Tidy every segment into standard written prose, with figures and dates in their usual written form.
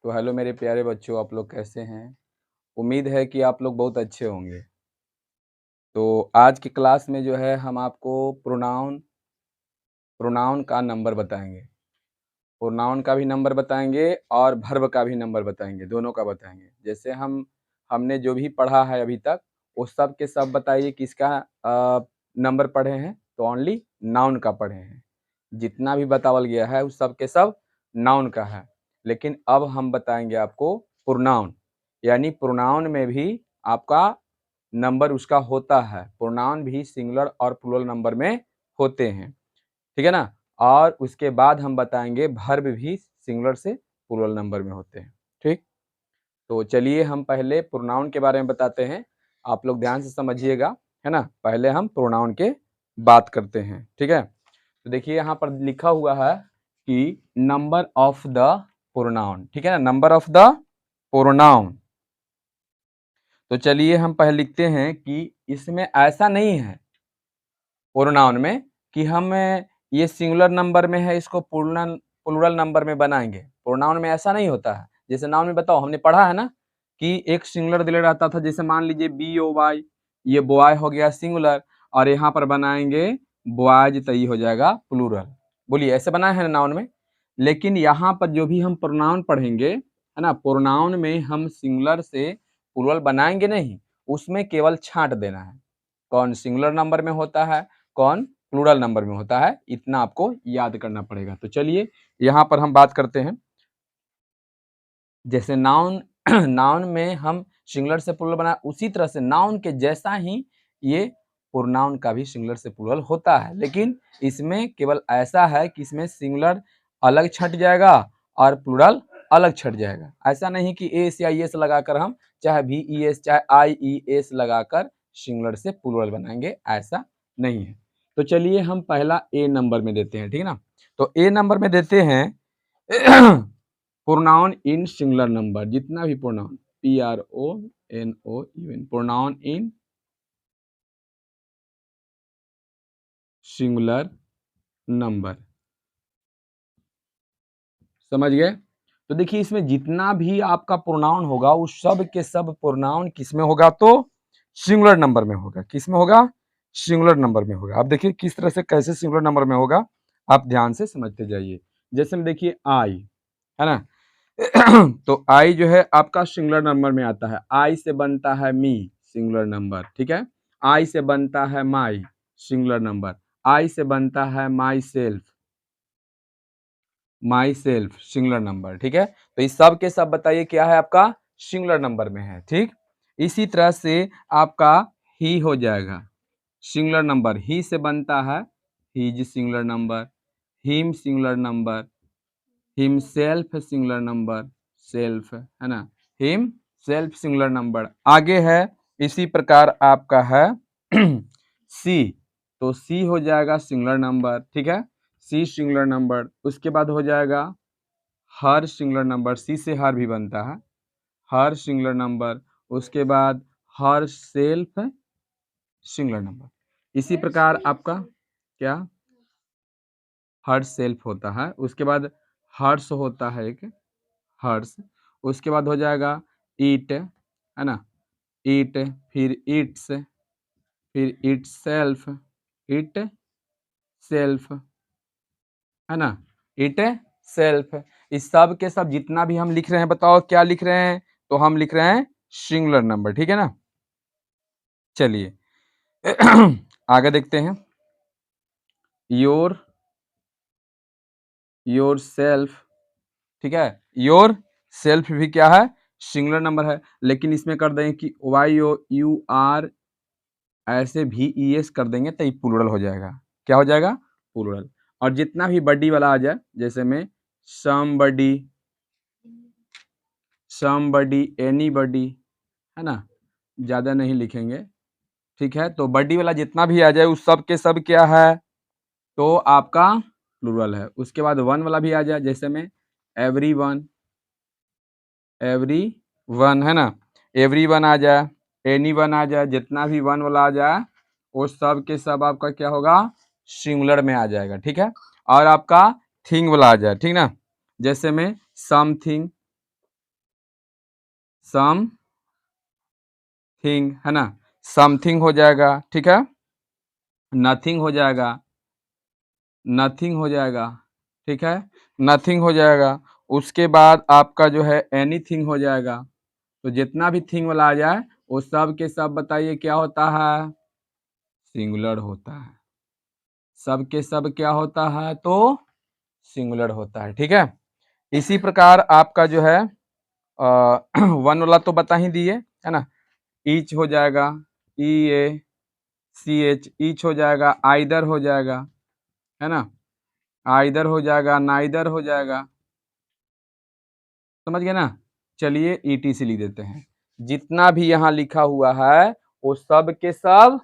तो हेलो मेरे प्यारे बच्चों, आप लोग कैसे हैं? उम्मीद है कि आप लोग बहुत अच्छे होंगे। तो आज की क्लास में जो है हम आपको प्रोनाउन प्रोनाउन का नंबर बताएँगे। प्रोनाउन का भी नंबर बताएँगे और वर्ब का भी नंबर बताएँगे, दोनों का बताएँगे। जैसे हमने जो भी पढ़ा है अभी तक, वो सब के सब बताइए किसका नंबर पढ़े हैं? तो ओनली नाउन का पढ़े हैं। जितना भी बतावल गया है, उस सब के सब नाउन का है। लेकिन अब हम बताएँगे आपको प्रोनाउन, यानी प्रोनाउन में भी आपका नंबर उसका होता है। प्रोनाउन भी सिंगुलर और प्लूरल नंबर में होते हैं, ठीक है ना? और उसके बाद हम बताएँगे वर्ब भी सिंगुलर से प्लूरल नंबर में होते हैं, ठीक? तो चलिए हम पहले प्रोनाउन के बारे में बताते हैं। आप लोग ध्यान से समझिएगा, है ना? पहले हम प्रोनाउन के बात करते हैं, ठीक है? तो देखिए यहाँ पर लिखा हुआ है कि नंबर ऑफ द प्रोनाउन, ठीक है ना? Number of the pronoun. तो चलिए हम पहले लिखते हैं कि इसमें ऐसा नहीं है प्रोनाउन में कि हम ये सिंगुलर नंबर में है, इसको प्लूरल नंबर में बनाएंगे। प्रोनाउन में ऐसा नहीं होता है। जैसे नाउन में बताओ, हमने पढ़ा है ना कि एक सिंगुलर दिले रहता था। जैसे मान लीजिए BOY, ये बॉय हो गया सिंगुलर, और यहाँ पर बनाएंगे बॉयज, तो ये हो जाएगा प्लूरल। बोलिए, ऐसे बनाए हैं ना नाउन में। लेकिन यहाँ पर जो भी हम प्रोनाउन पढ़ेंगे, है ना, प्रोनाउन में हम सिंगुलर से प्लूरल बनाएंगे नहीं, उसमें केवल छांट देना है। कौन सिंगुलर नंबर में होता है, कौन प्लूरल नंबर में होता है, इतना आपको याद करना पड़ेगा। तो चलिए यहाँ पर हम बात करते हैं। जैसे नाउन नाउन में हम सिंगुलर से प्लूरल बना, उसी तरह से नाउन के जैसा ही ये प्रोनाउन का भी सिंगुलर से प्लूरल होता है। लेकिन इसमें केवल ऐसा है कि इसमें सिंगुलर अलग छट जाएगा और प्लूरल अलग छट जाएगा। ऐसा नहीं कि एस या एस लगाकर हम चाहे VES चाहे IES लगाकर सिंगुलर से प्लूरल बनाएंगे, ऐसा नहीं है। तो चलिए हम पहला A नंबर में देते हैं, ठीक है ना? तो A नंबर में देते हैं प्रोनाउन इन सिंगुलर नंबर। जितना भी pronoun PRONOUN, pronoun in singular number, समझ गए? तो देखिए इसमें जितना भी आपका प्रोनाउन होगा, उस सब के सब प्रोनाउन किस में होगा? तो सिंगुलर नंबर में होगा। किस में होगा? सिंगुलर नंबर में होगा। अब देखिए किस तरह से, कैसे सिंगुलर नंबर में होगा, आप ध्यान से समझते जाइए। जैसे में देखिए आई, है ना? तो आई जो है आपका सिंगुलर नंबर में आता है। आई से बनता है मी, सिंगुलर नंबर, ठीक है? आई से बनता है माई, सिंगुलर नंबर। आई से बनता है my self, my self, singular number, ठीक है? तो इस सब के सब बताइए क्या है आपका? सिंगुलर नंबर में है, ठीक? इसी तरह से आपका ही हो जाएगा सिंगुलर नंबर। ही से बनता है his, singular number. Him, singular number. Himself, singular number, self, है ना? Himself, singular number. आगे है इसी प्रकार आपका है सी, तो सी हो जाएगा सिंगुलर नंबर, ठीक है? सी सिंगुलर नंबर। उसके बाद हो जाएगा हर, सिंगुलर नंबर। सी से हर भी बनता है, हर सिंगुलर नंबर। उसके बाद हर सेल्फ, सिंगुलर नंबर। इसी प्रकार आपका क्या हर सेल्फ होता है। उसके बाद हर्ष होता है एक, हर्ष। उसके बाद हो जाएगा ईट, है ना? ईट, फिर ईट्स, फिर इट सेल्फ, इट सेल्फ, है ना? It self. इस सब के सब जितना भी हम लिख रहे हैं, बताओ क्या लिख रहे हैं? तो हम लिख रहे हैं सिंगुलर नंबर, ठीक है ना? चलिए आगे देखते हैं। योर सेल्फ, ठीक है? योर सेल्फ भी क्या है? सिंगुलर नंबर है। लेकिन इसमें कर देंगे कि YOUR, ऐसे VES कर देंगे तो ये प्लूरल हो जाएगा। क्या हो जाएगा? प्लूरल। और जितना भी बडी वाला आ जाए, जैसे में समबडी, समबडी, एनीबडी, है ना? ज़्यादा नहीं लिखेंगे, ठीक है? तो बडी वाला जितना भी आ जाए, उस सब के सब क्या है? तो आपका प्लूरल है। उसके बाद वन वाला भी आ जाए, जैसे में एवरीवन, एवरीवन, है ना? एवरीवन आ जाए, एनीवन आ जाए, जितना भी वन वाला आ जाए, वो सब के सब आपका क्या होगा? सिंगुलर में आ जाएगा, ठीक है? और आपका थिंग वाला आ जाए, ठीक ना? जैसे में समथिंग, समथिंग, है ना, समथिंग हो जाएगा, ठीक है, नथिंग हो जाएगा, नथिंग हो जाएगा, ठीक है, नथिंग हो जाएगा। उसके बाद आपका जो है एनीथिंग हो जाएगा। तो जितना भी थिंग वाला आ जाए वो सब के सब बताइए क्या होता है, सिंगुलर होता है। सब के सब क्या होता है, तो सिंगुलर होता है, ठीक है। इसी प्रकार आपका जो है वन वाला तो बता ही दिए, है ना, ईच हो जाएगा, ई ए सी एच, ईच हो जाएगा, आइदर हो जाएगा, है ना, आइदर हो जाएगा, नाइदर हो जाएगा, समझ गए ना। चलिए ईटी से लिख देते हैं। जितना भी यहाँ लिखा हुआ है वो सब के सब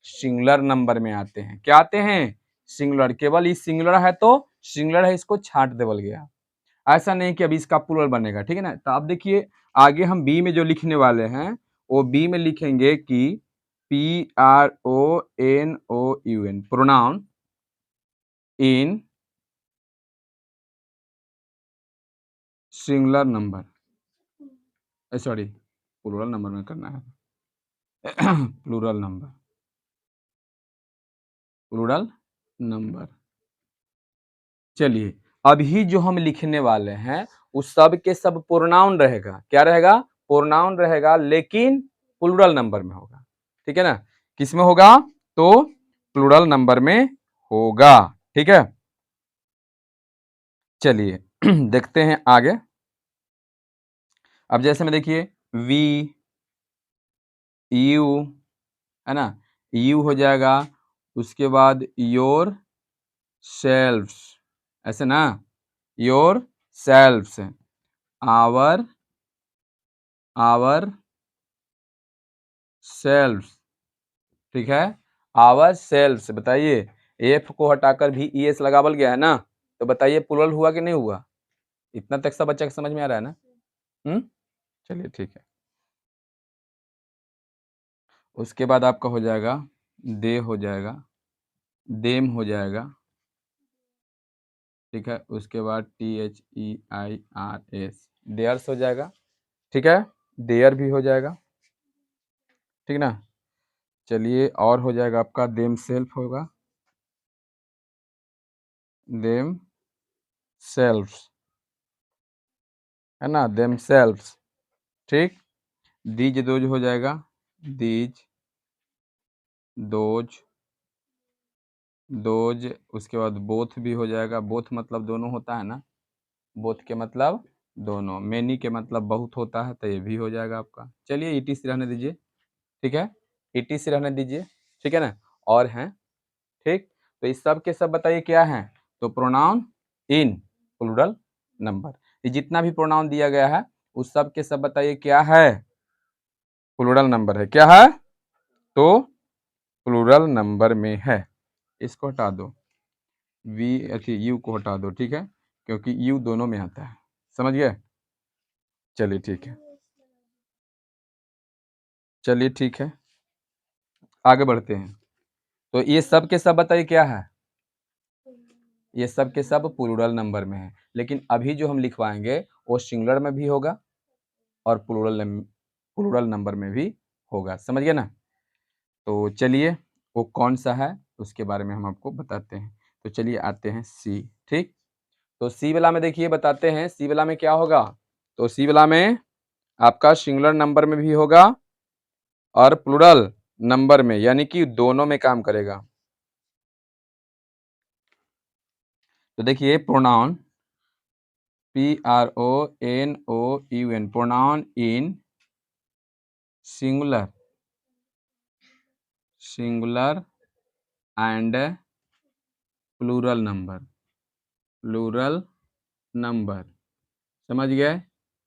सिंगुलर नंबर में आते हैं। क्या आते हैं, सिंगुलर। केवल इस सिंगुलर है तो सिंगुलर है, इसको छांट दे बोल गया। ऐसा नहीं कि अभी इसका प्लूरल बनेगा, ठीक है ना। तो आप देखिए आगे हम बी में जो लिखने वाले हैं वो बी में लिखेंगे कि PRONOUN, pronoun in singular number, sorry plural number में करना है प्लूरल नंबर, प्लूरल नंबर। चलिए अभी जो हम लिखने वाले हैं उस सब के सब प्रोनाउन रहेगा। क्या रहेगा, प्रोनाउन रहेगा, लेकिन प्लूरल नंबर में होगा, ठीक है ना। किस में होगा, तो प्लूरल नंबर में होगा, ठीक है। चलिए देखते हैं आगे। अब जैसे में देखिए वी, यू, है ना, यू हो जाएगा, उसके बाद योर सेल्फ्स, ऐसे ना, your selves, our, our selves, ठीक है, आवर सेल्फ्स। बताइए एफ को हटाकर भी ई एस लगावल गया है ना, तो बताइए प्लूरल हुआ कि नहीं हुआ। इतना तक सब बच्चा को समझ में आ रहा है ना। चलिए ठीक है। उसके बाद आपका हो जाएगा दे, हो जाएगा, देम हो जाएगा, ठीक है। उसके बाद THEIRS, देयर्स हो जाएगा, ठीक है, देयर भी हो जाएगा, ठीक ना। चलिए और हो जाएगा आपका देम सेल्फ होगा, देम सेल्फ्स, है ना, देम सेल्फ्स, ठीक। दीज दोज हो जाएगा, दीज, दोज, दोज। उसके बाद बोथ भी हो जाएगा, बोथ मतलब दोनों होता है ना, बोथ के मतलब दोनों। मेनी के मतलब बहुत होता है, तो ये भी हो जाएगा आपका। चलिए ईटी से रहने दीजिए, ठीक है, ईटी से रहने दीजिए, ठीक है ना। और हैं, ठीक। तो इस सब के सब बताइए क्या है, तो प्रोनाउन इन प्लूरल नंबर। ये जितना भी प्रोनाउन दिया गया है उस सब के सब बताइए क्या है, प्लूरल नंबर है। क्या है, तो प्लूरल नंबर में है। इसको हटा दो, वी यू को हटा दो, ठीक है, क्योंकि यू दोनों में आता है, समझ गए। चलिए ठीक है, चलिए ठीक है, आगे बढ़ते हैं। तो ये सब के सब बताइए क्या है, ये सब के सब प्लूरल नंबर में है। लेकिन अभी जो हम लिखवाएंगे वो सिंगुलर में भी होगा और प्लूरल नंबर में भी होगा, समझ गए ना। तो चलिए वो कौन सा है उसके बारे में हम आपको बताते हैं। तो चलिए आते हैं सी, ठीक। तो सी वाला में देखिए बताते हैं, सी वाला में क्या होगा, तो सी वाला में आपका सिंगुलर नंबर में भी होगा और प्लूरल नंबर में, यानी कि दोनों में काम करेगा। तो देखिए pronoun PRONOUN, pronoun in singular, singular and plural number, plural number, समझ गए।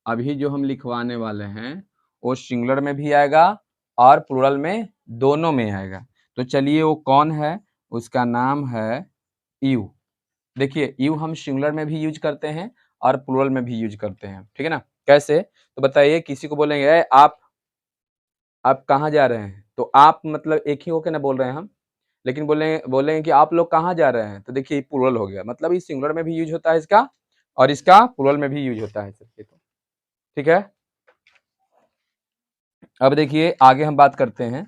अभी जो हम लिखवाने वाले हैं वो सिंगुलर में भी आएगा और प्लूरल में दोनों में आएगा। तो चलिए वो कौन है, उसका नाम है यू। देखिए यू हम सिंगुलर में भी यूज करते हैं और प्लूरल में भी यूज करते हैं, ठीक है ना। कैसे, तो बताइए, किसी को बोलेंगे आप कहाँ जा रहे हैं, तो आप मतलब एक ही होके ना बोल रहे हैं हम, लेकिन बोलेंगे कि आप लोग कहाँ जा रहे हैं, तो देखिए प्लूरल हो गया। मतलब ये सिंगुलर में भी यूज होता है इसका और इसका प्लूरल में भी यूज होता है सबके, तो ठीक है। अब देखिए आगे हम बात करते हैं,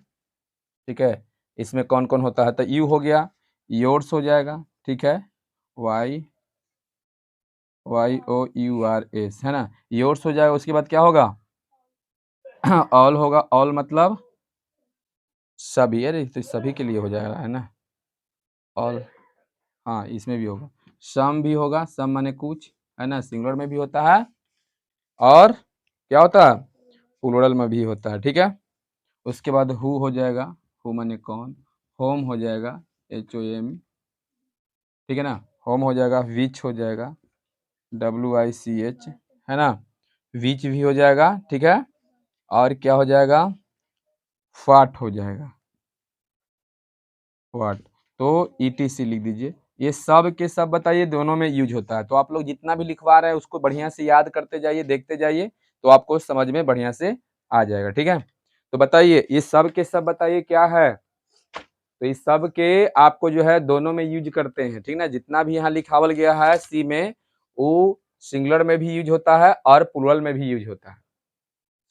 ठीक है? इसमें कौन-कौन होता है, तो यू हो गया, योर्स हो जाएगा, ठीक है? वाई YOURS है ना? योर्स हो जाएगा, उसके बाद क्या होगा? ऑल होगा, ऑल मतलब सभी, अरे! तो सभी के लिए हो जाएगा, है ना? ऑल हाँ, इसमें भी होगा। सम भी होगा, सम माने कुछ, है ना? सिंगुलर में भी होता है और क्या होता है? प्लूरल में भी होता है, ठीक है? उसके बाद हू हो जाएगा, हू माने कौन, होम हो जाएगा, HOM, ठीक है ना? होम हो जाएगा, व्हिच हो जाएगा, WICH, है ना? व्हिच भी हो जाएगा, ठीक है? और क्या हो जाएगा? व्हाट हो जाएगा, व्हाट। तो ETC लिख दीजिए। ये सब के सब बताइए दोनों में यूज होता है। तो आप लोग जितना भी लिखवा रहे हैं उसको बढ़िया से याद करते जाइए, देखते जाइए, तो आपको समझ में बढ़िया से आ जाएगा, ठीक है? तो बताइए ये सब के सब बताइए क्या है? तो इस सब के आपको जो है दोनों में यूज करते हैं, ठीक ना? जितना भी यहाँ लिखावल गया है सी में, वो सिंगुलर में भी यूज होता है और प्लूरल में भी यूज होता है।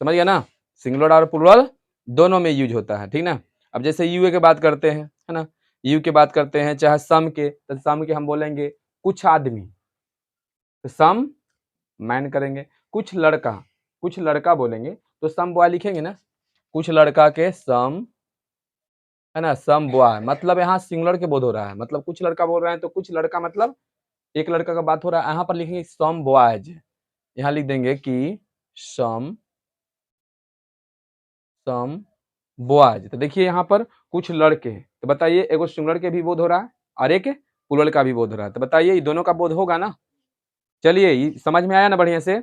समझ गया ना? सिंगुलर और प्लूरल दोनों में यूज होता है, ठीक ना? अब जैसे यूए की बात करते हैं, है ना? यू की बात करते हैं, चाहे सम के, तो सम के हम बोलेंगे कुछ आदमी, तो सम मैन करेंगे। कुछ लड़का बोलेंगे, तो सम बॉय लिखेंगे ना? कुछ लड़का के सम, है ना? सम बॉय मतलब यहाँ सिंगुलर के बोध हो रहा है, मतलब कुछ लड़का बोल रहे हैं तो कुछ लड़का मतलब एक लड़का का बात हो रहा है। यहाँ पर लिखेंगे सम बॉयज, यहाँ लिख देंगे कि सम सम बॉयज। तो देखिए यहाँ पर कुछ लड़के, तो बताइए एगो सिंगुलर के भी बोध हो रहा है और एक प्लूरल का भी बोध हो रहा है, तो बताइए ये दोनों का बोध होगा ना? चलिए ये समझ में आया ना बढ़िया से?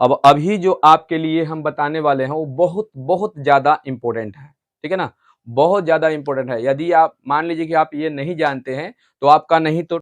अब अभी जो आपके लिए हम बताने वाले हैं वो बहुत बहुत ज्यादा इंपॉर्टेंट है, ठीक है ना? बहुत ज्यादा इंपॉर्टेंट है। यदि आप मान लीजिए कि आप ये नहीं जानते हैं तो आपका नहीं तो